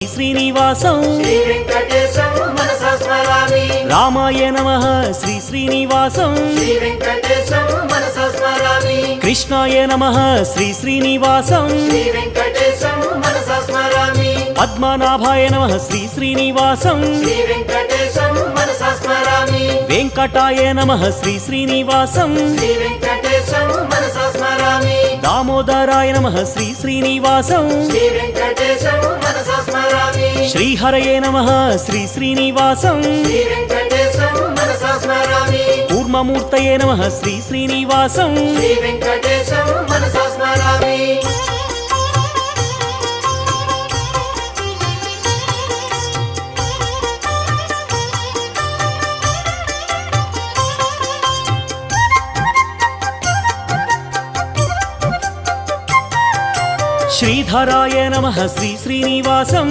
శ్రీనివాసం శ్రీ వెంకటేశం మనసా స్మరామి. రామాయ నమః శ్రీ శ్రీనివాసం శ్రీ వెంకటేశం మనసా స్మరామి. కృష్ణాయ నమః శ్రీ శ్రీనివాసం శ్రీ వెంకటేశం మనసా స్మరామి. పద్మనాభాయ నమః శ్రీ శ్రీనివాసం శ్రీ వెంకటేశం మనసా స్మరామి. వెంకటాయ నమః శ్రీ శ్రీనివాసం శ్రీ వెంకటేశం మనసా స్మరామి. దామోదరాయ నమః శ్రీ శ్రీనివాసం శ్రీ వెంకటేశం మనసా స్మరామి. శ్రీహరయే నమః శ్రీ శ్రీనివాసం శ్రీ వెంకటేశం మనసా స్మరామి. కూర్మమూర్తయే నమః శ్రీ శ్రీనివాసం శ్రీ వెంకటేశం మనసా స్మరామి. శ్రీధరాయ నమః శ్రీ శ్రీనివాసం